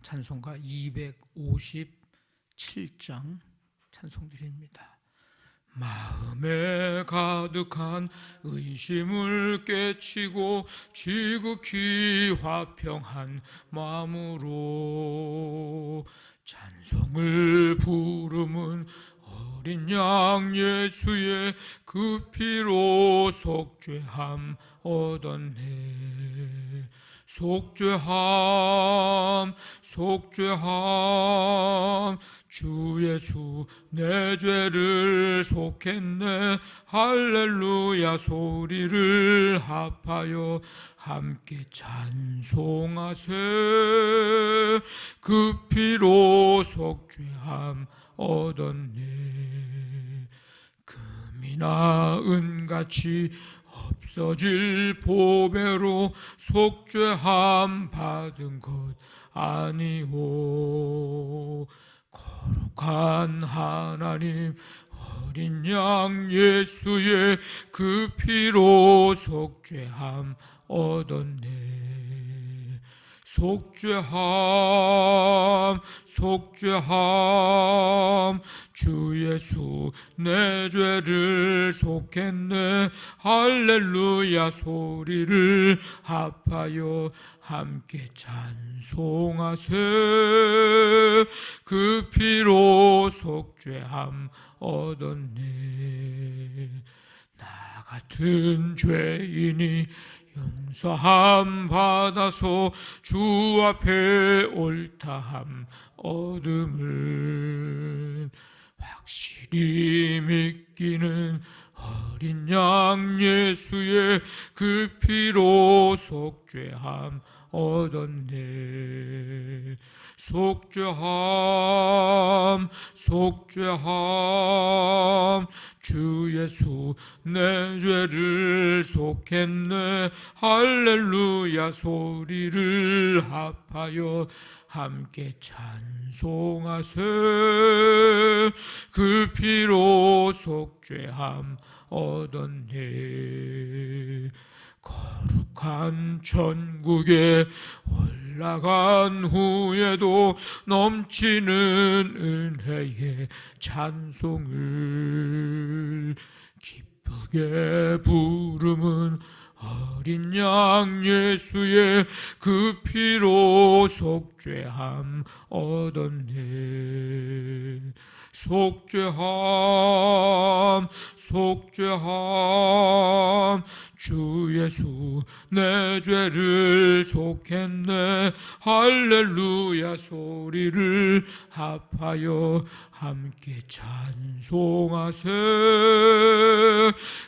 찬송가 257장 찬송드립니다. 마음에 가득한 의심을 깨치고 지극히 화평한 마음으로 찬송을 부르는 어린 양 예수의 그 피로 속죄함 얻었네. 속죄함 속죄함 주 예수 내 죄를 속했네. 할렐루야 소리를 합하여 함께 찬송하세. 그 피로 속죄함 얻었네. 금이나 은같이 없어질 보배로 속죄함 받은 것 아니오. 거룩한 하나님 어린 양 예수의 그 피로 속죄함 얻었네. 속죄함 속죄함 주 예수 내 죄를 속했네. 할렐루야 소리를 합하여 함께 찬송하세. 그 피로 속죄함 얻었네. 나 같은 죄인이 용서함 받아서 주 앞에 옳다함 얻음을 확실히 믿기는 어린 양 예수의 그 피로 속죄함 얻었네. 속죄함 속죄함 주 예수 내 죄를 속했네. 할렐루야 소리를 합하여 함께 찬송하세. 그 피로 속죄함 얻었네. 거룩한 천국에 올라간 후에도 넘치는 은혜의 찬송을 기쁘게 부르는 어린 양 예수의 그 피로 속죄함 얻었네. 속죄함 속죄함 주 예수 내 죄를 속했네. 할렐루야 소리를 합하여 함께 찬송하세.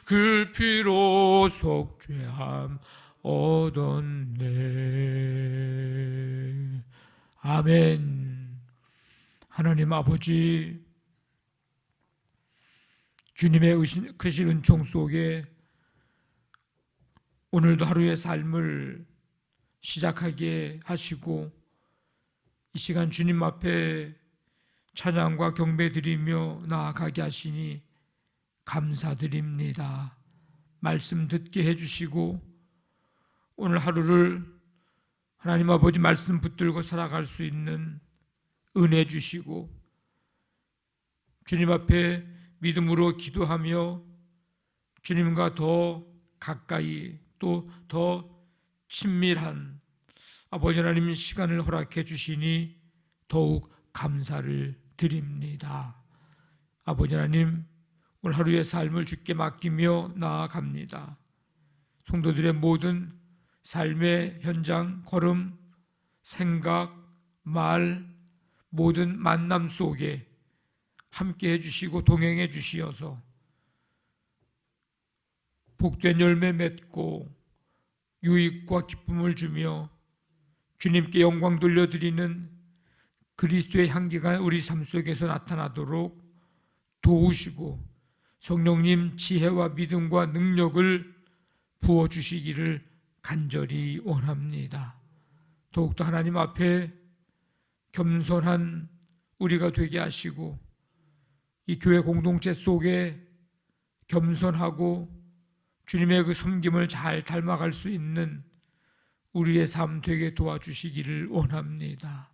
그 피로 속죄함 얻었네. 아멘. 하나님 아버지, 주님의 크신 은총 속에 오늘도 하루의 삶을 시작하게 하시고 이 시간 주님 앞에 찬양과 경배 드리며 나아가게 하시니 감사드립니다. 말씀 듣게 해주시고 오늘 하루를 하나님 아버지 말씀 붙들고 살아갈 수 있는 은혜 주시고 주님 앞에 믿음으로 기도하며 주님과 더 가까이 또 더 친밀한 아버지 하나님 시간을 허락해 주시니 더욱 감사를 드립니다. 아버지 하나님 오늘 하루의 삶을 주께 맡기며 나아갑니다. 성도들의 모든 삶의 현장, 걸음, 생각, 말, 모든 만남 속에 함께 해주시고 동행해 주시어서 복된 열매 맺고 유익과 기쁨을 주며 주님께 영광 돌려드리는 그리스도의 향기가 우리 삶 속에서 나타나도록 도우시고 성령님 지혜와 믿음과 능력을 부어주시기를 간절히 원합니다. 더욱더 하나님 앞에 겸손한 우리가 되게 하시고 이 교회 공동체 속에 겸손하고 주님의 그 섬김을 잘 닮아갈 수 있는 우리의 삶 되게 도와주시기를 원합니다.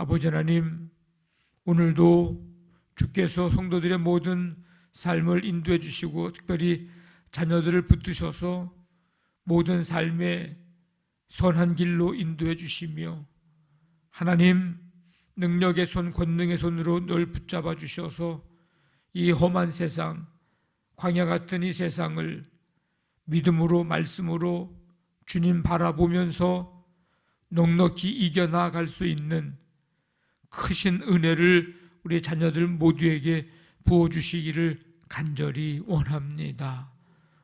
아버지 하나님, 오늘도 주께서 성도들의 모든 삶을 인도해 주시고 특별히 자녀들을 붙드셔서 모든 삶의 선한 길로 인도해 주시며 하나님 능력의 손, 권능의 손으로 늘 붙잡아 주셔서 이 험한 세상, 광야 같은 이 세상을 믿음으로 말씀으로 주님 바라보면서 넉넉히 이겨나갈 수 있는 크신 은혜를 우리 자녀들 모두에게 부어주시기를 간절히 원합니다.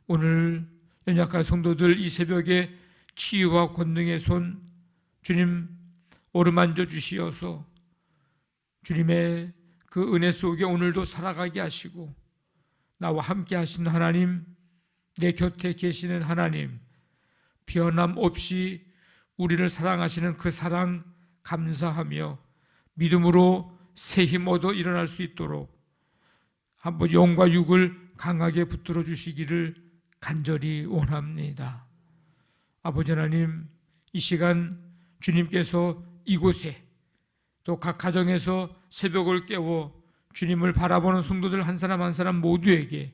오늘 연약한 성도들 이 새벽에 치유와 권능의 손 주님 어루만져 주시어서 주님의 그 은혜 속에 오늘도 살아가게 하시고 나와 함께 하신 하나님, 내 곁에 계시는 하나님, 변함없이 우리를 사랑하시는 그 사랑 감사하며 믿음으로 새 힘 얻어 일어날 수 있도록 한번 영과 육을 강하게 붙들어 주시기를 간절히 원합니다. 아버지 하나님, 이 시간 주님께서 이곳에 또 각 가정에서 새벽을 깨워 주님을 바라보는 성도들 한 사람 한 사람 모두에게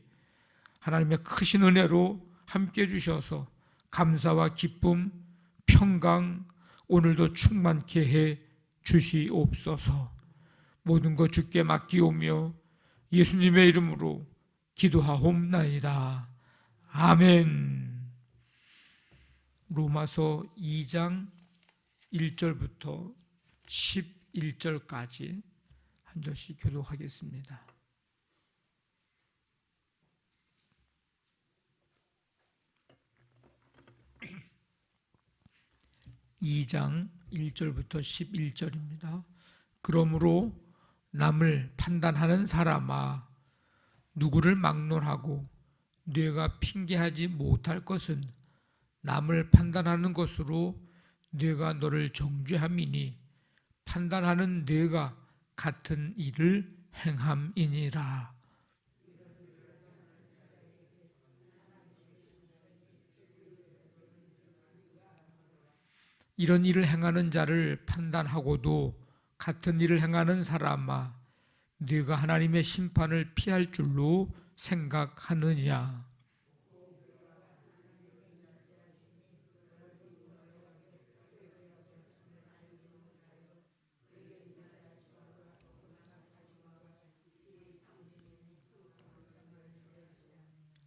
하나님의 크신 은혜로 함께 주셔서 감사와 기쁨, 평강 오늘도 충만케 해 주시옵소서. 모든 것 주께 맡기오며 예수님의 이름으로 기도하옵나이다. 아멘. 로마서 2장 1절부터 11절까지 한 절씩 교독하겠습니다. 2장 1절부터 11절입니다. 그러므로 남을 판단하는 사람아, 누구를 막론하고 뇌가 핑계하지 못할 것은 남을 판단하는 것으로 뇌가 너를 정죄함이니 판단하는 뇌가 같은 일을 행함이니라. 이런 일을 행하는 자를 판단하고도 같은 일을 행하는 사람아, 네가 하나님의 심판을 피할 줄로 생각하느냐.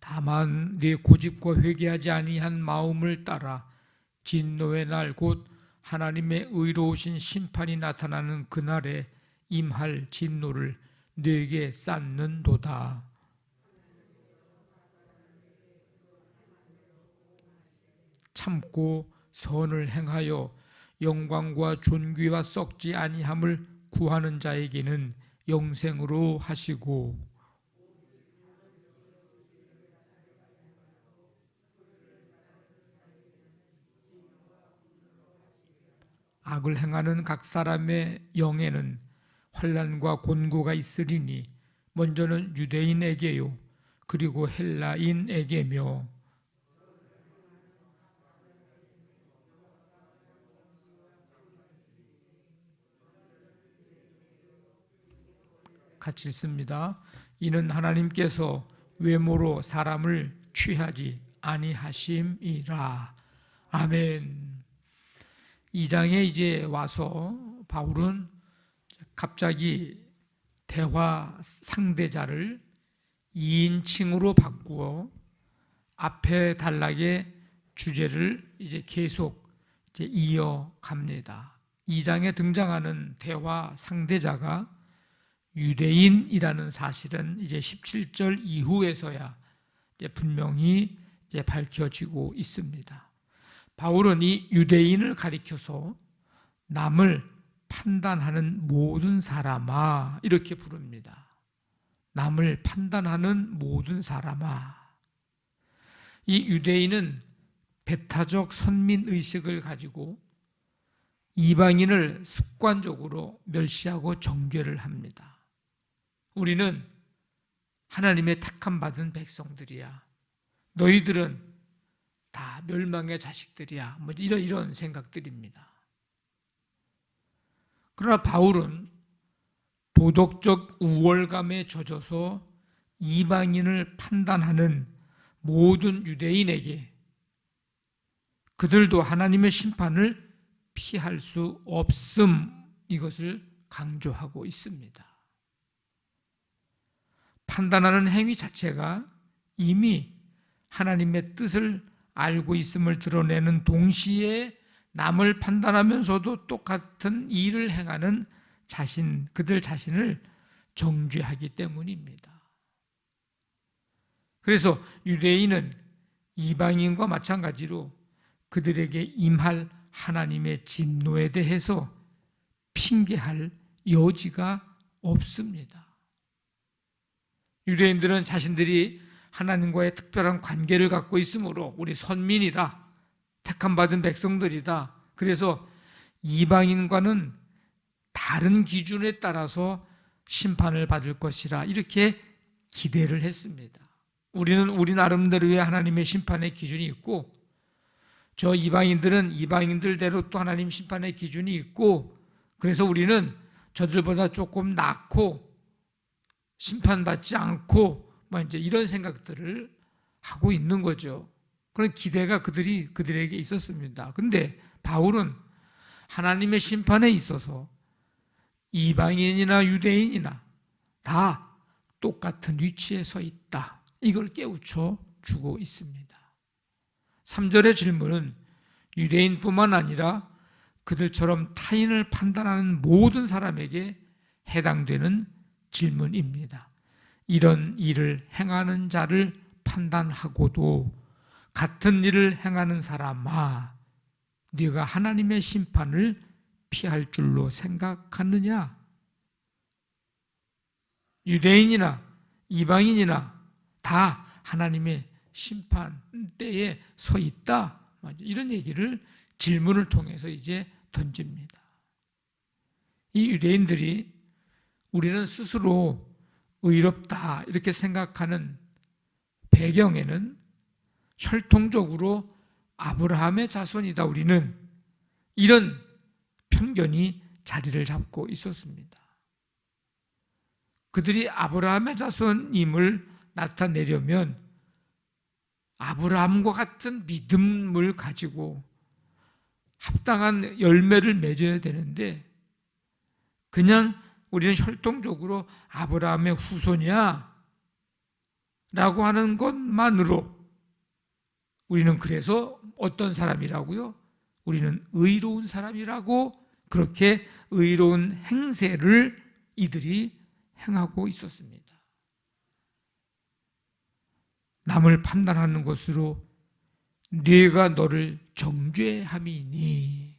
다만 네 고집과 회개하지 아니한 마음을 따라 진노의 날 곧 하나님의 의로우신 심판이 나타나는 그날에 임할 진노를 네게 쌓는도다. 참고 선을 행하여 영광과 존귀와 썩지 아니함을 구하는 자에게는 영생으로 하시고, 악을 행하는 각 사람의 영에는 환난과 곤고가 있으리니 먼저는 유대인에게요 그리고 헬라인에게며 같이 읽습니다. 이는 하나님께서 외모로 사람을 취하지 아니하심이라. 아멘. 2장에 이제 와서 바울은 갑자기 대화 상대자를 2인칭으로 바꾸어 앞에 단락의 주제를 이제 계속 이어갑니다. 2장에 등장하는 대화 상대자가 유대인이라는 사실은 이제 17절 이후에서야 이제 분명히 이제 밝혀지고 있습니다. 바울은 이 유대인을 가리켜서 남을 판단하는 모든 사람아 이렇게 부릅니다. 남을 판단하는 모든 사람아. 이 유대인은 배타적 선민의식을 가지고 이방인을 습관적으로 멸시하고 정죄를 합니다. 우리는 하나님의 택함 받은 백성들이야. 너희들은 다 멸망의 자식들이야. 뭐 이런 생각들입니다. 그러나 바울은 도덕적 우월감에 젖어서 이방인을 판단하는 모든 유대인에게 그들도 하나님의 심판을 피할 수 없음, 이것을 강조하고 있습니다. 판단하는 행위 자체가 이미 하나님의 뜻을 알고 있음을 드러내는 동시에 남을 판단하면서도 똑같은 일을 행하는 그들 자신을 정죄하기 때문입니다. 그래서 유대인은 이방인과 마찬가지로 그들에게 임할 하나님의 진노에 대해서 핑계할 여지가 없습니다. 유대인들은 자신들이 하나님과의 특별한 관계를 갖고 있으므로 우리 선민이다, 택함받은 백성들이다, 그래서 이방인과는 다른 기준에 따라서 심판을 받을 것이라 이렇게 기대를 했습니다. 우리는 우리 나름대로의 하나님의 심판의 기준이 있고, 저 이방인들은 이방인들대로 또 하나님 심판의 기준이 있고, 그래서 우리는 저들보다 조금 낫고 심판받지 않고 이제 이런 생각들을 하고 있는 거죠. 그런 기대가 그들에게 있었습니다. 근데 바울은 하나님의 심판에 있어서 이방인이나 유대인이나 다 똑같은 위치에 서 있다, 이걸 깨우쳐 주고 있습니다. 3절의 질문은 유대인뿐만 아니라 그들처럼 타인을 판단하는 모든 사람에게 해당되는 질문입니다. 이런 일을 행하는 자를 판단하고도 같은 일을 행하는 사람아, 네가 하나님의 심판을 피할 줄로 생각하느냐? 유대인이나 이방인이나 다 하나님의 심판대에 서 있다, 이런 얘기를 질문을 통해서 이제 던집니다. 이 유대인들이 우리는 스스로 의롭다 이렇게 생각하는 배경에는 혈통적으로 아브라함의 자손이다 우리는, 이런 편견이 자리를 잡고 있었습니다. 그들이 아브라함의 자손임을 나타내려면 아브라함과 같은 믿음을 가지고 합당한 열매를 맺어야 되는데, 그냥 우리는 혈통적으로 아브라함의 후손이야 라고 하는 것만으로 우리는 그래서 어떤 사람이라고요? 우리는 의로운 사람이라고, 그렇게 의로운 행세를 이들이 행하고 있었습니다. 남을 판단하는 것으로 네가 너를 정죄함이니,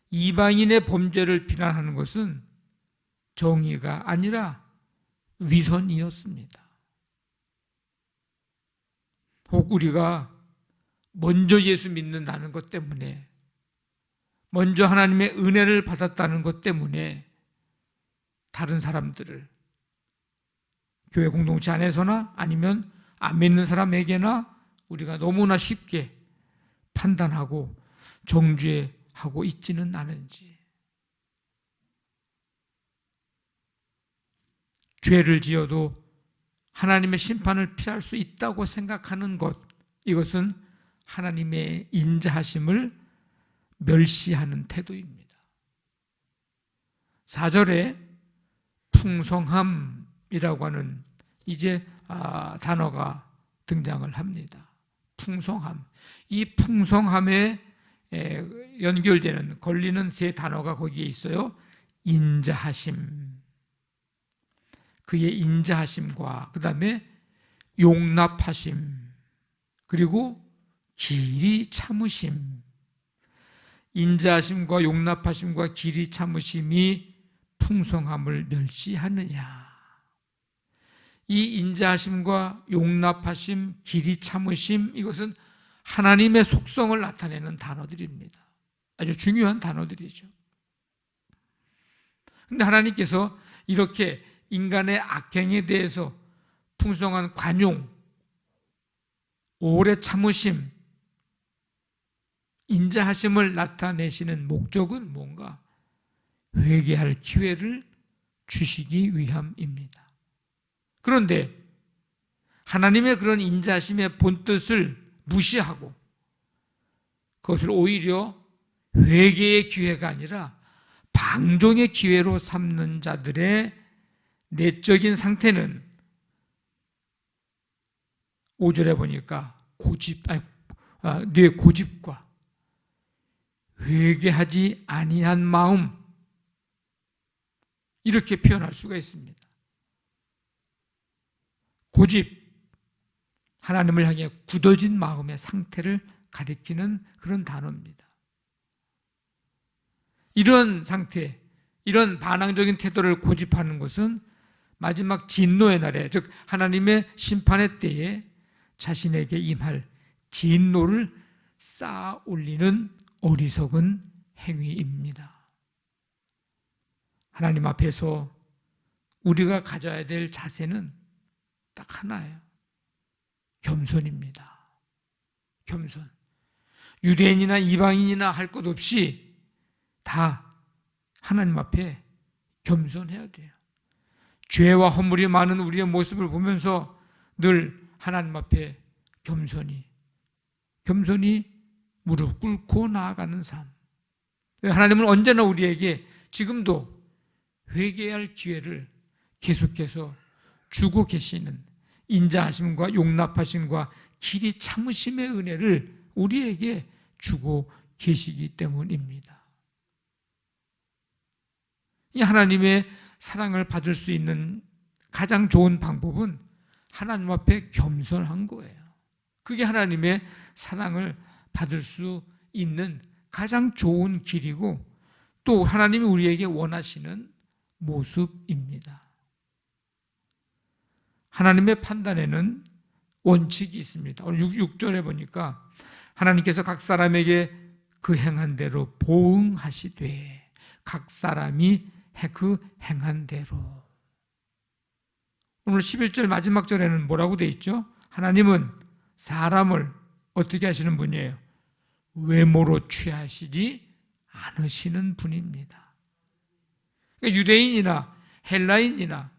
이방인의 범죄를 비난하는 것은 정의가 아니라 위선이었습니다. 혹 우리가 먼저 예수 믿는다는 것 때문에, 먼저 하나님의 은혜를 받았다는 것 때문에 다른 사람들을 교회 공동체 안에서나 아니면 안 믿는 사람에게나 우리가 너무나 쉽게 판단하고 정죄하고 있지는 않은지, 죄를 지어도 하나님의 심판을 피할 수 있다고 생각하는 것, 이것은 하나님의 인자하심을 멸시하는 태도입니다. 4절에 풍성함이라고 하는 이제 단어가 등장을 합니다. 풍성함. 이 풍성함에 연결되는, 걸리는 세 단어가 거기에 있어요. 인자하심, 그의 인자하심과 그 다음에 용납하심, 그리고 길이 참으심. 인자하심과 용납하심과 길이 참으심이 풍성함을 멸시하느냐? 이 인자하심과 용납하심, 길이 참으심, 이것은 하나님의 속성을 나타내는 단어들입니다. 아주 중요한 단어들이죠. 그런데 하나님께서 이렇게 인간의 악행에 대해서 풍성한 관용, 오래 참으심, 인자하심을 나타내시는 목적은 뭔가? 회개할 기회를 주시기 위함입니다. 그런데 하나님의 그런 인자하심의 본뜻을 무시하고 그것을 오히려 회개의 기회가 아니라 방종의 기회로 삼는 자들의 내적인 상태는 5절에 보니까 뇌 고집과 회개하지 아니한 마음, 이렇게 표현할 수가 있습니다. 고집, 하나님을 향해 굳어진 마음의 상태를 가리키는 그런 단어입니다. 이런 상태, 이런 반항적인 태도를 고집하는 것은 마지막 진노의 날에, 즉 하나님의 심판의 때에 자신에게 임할 진노를 쌓아 올리는 어리석은 행위입니다. 하나님 앞에서 우리가 가져야 될 자세는 딱 하나예요. 겸손입니다. 겸손. 유대인이나 이방인이나 할 것 없이 다 하나님 앞에 겸손해야 돼요. 죄와 허물이 많은 우리의 모습을 보면서 늘 하나님 앞에 겸손히 무릎 꿇고 나아가는 삶. 하나님은 언제나 우리에게 지금도 회개할 기회를 계속해서 주고 계시는 인자하심과 용납하심과 길이 참으심의 은혜를 우리에게 주고 계시기 때문입니다. 이 하나님의 사랑을 받을 수 있는 가장 좋은 방법은 하나님 앞에 겸손한 거예요. 그게 하나님의 사랑을 받을 수 있는 가장 좋은 길이고 또 하나님이 우리에게 원하시는 모습입니다. 하나님의 판단에는 원칙이 있습니다. 오늘 6절에 보니까 하나님께서 각 사람에게 그 행한 대로 보응하시되, 각 사람이 그 행한 대로. 오늘 11절 마지막 절에는 뭐라고 돼 있죠? 하나님은 사람을 어떻게 하시는 분이에요? 외모로 취하시지 않으시는 분입니다. 그러니까 유대인이나 헬라인이나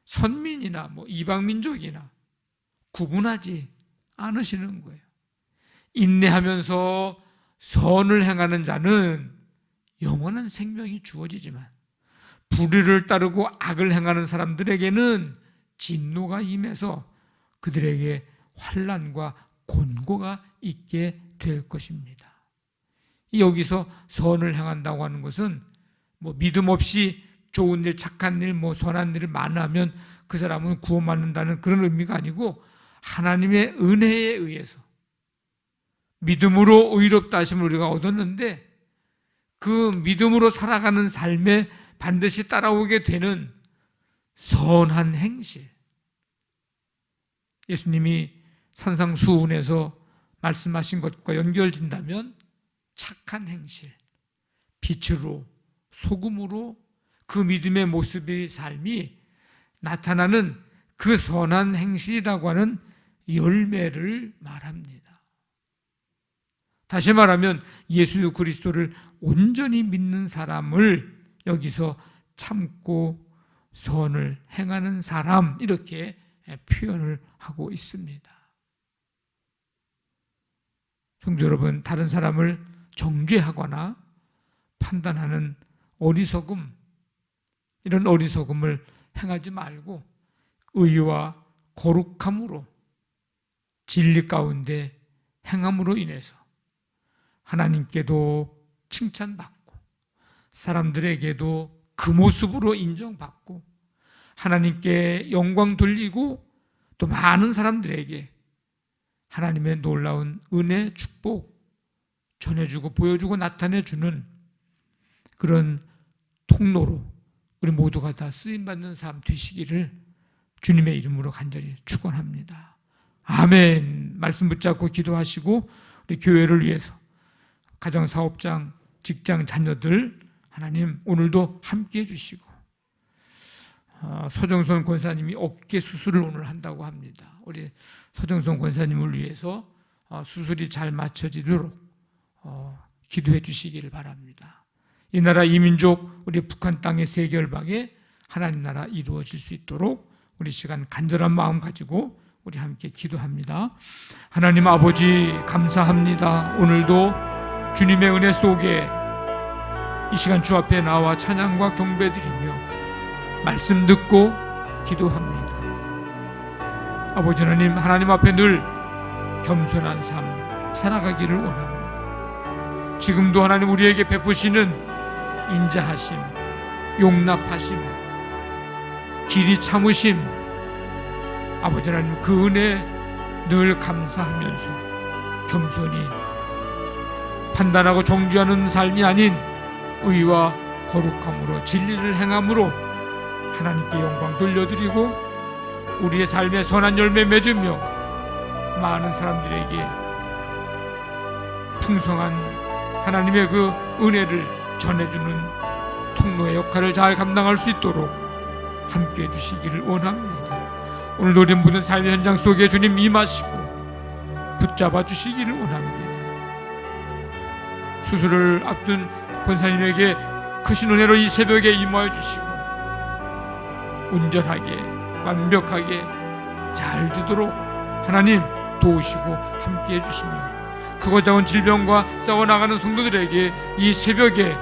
선민이나 이방민족이나 구분하지 않으시는 거예요. 인내하면서 선을 행하는 자는 영원한 생명이 주어지지만 불의를 따르고 악을 행하는 사람들에게는 진노가 임해서 그들에게 환난과 곤고가 있게 될 것입니다. 여기서 선을 행한다고 하는 것은 믿음 없이 좋은 일, 착한 일, 선한 일을 많으면 그 사람은 구원받는다는 그런 의미가 아니고 하나님의 은혜에 의해서 믿음으로 의롭다 하심을 우리가 얻었는데 그 믿음으로 살아가는 삶에 반드시 따라오게 되는 선한 행실. 예수님이 산상수훈에서 말씀하신 것과 연결된다면 착한 행실, 빛으로, 소금으로 그 믿음의 모습의 삶이 나타나는 그 선한 행실이라고 하는 열매를 말합니다. 다시 말하면 예수 그리스도를 온전히 믿는 사람을 여기서 참고 선을 행하는 사람, 이렇게 표현을 하고 있습니다. 성도 여러분, 다른 사람을 정죄하거나 판단하는 어리석음, 이런 어리석음을 행하지 말고 의와 거룩함으로 진리 가운데 행함으로 인해서 하나님께도 칭찬받고 사람들에게도 그 모습으로 인정받고 하나님께 영광 돌리고 또 많은 사람들에게 하나님의 놀라운 은혜, 축복 전해주고 보여주고 나타내주는 그런 통로로 우리 모두가 다 쓰임받는 삶 되시기를 주님의 이름으로 간절히 축원합니다. 아멘. 말씀 붙잡고 기도하시고 우리 교회를 위해서 가정사업장, 직장, 자녀들 하나님 오늘도 함께해 주시고 서정선 권사님이 어깨 수술을 오늘 한다고 합니다. 우리 서정선 권사님을 위해서 수술이 잘 맞춰지도록 기도해 주시기를 바랍니다. 이 나라 이 민족 우리 북한 땅의 세계열방에 하나님 나라 이루어질 수 있도록 우리 시간 간절한 마음 가지고 우리 함께 기도합니다. 하나님 아버지 감사합니다. 오늘도 주님의 은혜 속에 이 시간 주 앞에 나와 찬양과 경배드리며 말씀 듣고 기도합니다. 아버지 하나님 앞에 늘 겸손한 삶 살아가기를 원합니다. 지금도 하나님 우리에게 베푸시는 인자하심, 용납하심, 길이 참으심, 아버지 하나님 그 은혜 늘 감사하면서 겸손히 판단하고 정죄하는 삶이 아닌 의와 거룩함으로 진리를 행함으로 하나님께 영광 돌려드리고 우리의 삶에 선한 열매 맺으며 많은 사람들에게 풍성한 하나님의 그 은혜를 전해주는 통로의 역할을 잘 감당할 수 있도록 함께해 주시기를 원합니다. 오늘도 우리 모든 삶의 현장 속에 주님 임하시고 붙잡아 주시기를 원합니다. 수술을 앞둔 권사님에게 크신 은혜로 이 새벽에 임하여 주시고 온전하게 완벽하게 잘 되도록 하나님 도우시고 함께해 주시며 크고 작은 질병과 싸워나가는 성도들에게 이 새벽에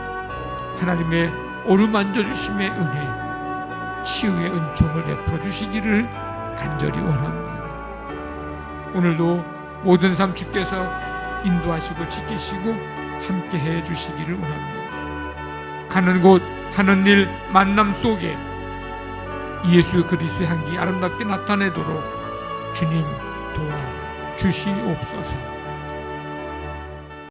하나님의 어루만져 주심의 은혜, 치유의 은총을 베풀어 주시기를 간절히 원합니다. 오늘도 모든 삶 주께서 인도하시고 지키시고 함께해 주시기를 원합니다. 가는 곳 하는 일 만남 속에 예수 그리스도의 향기 아름답게 나타내도록 주님 도와 주시옵소서.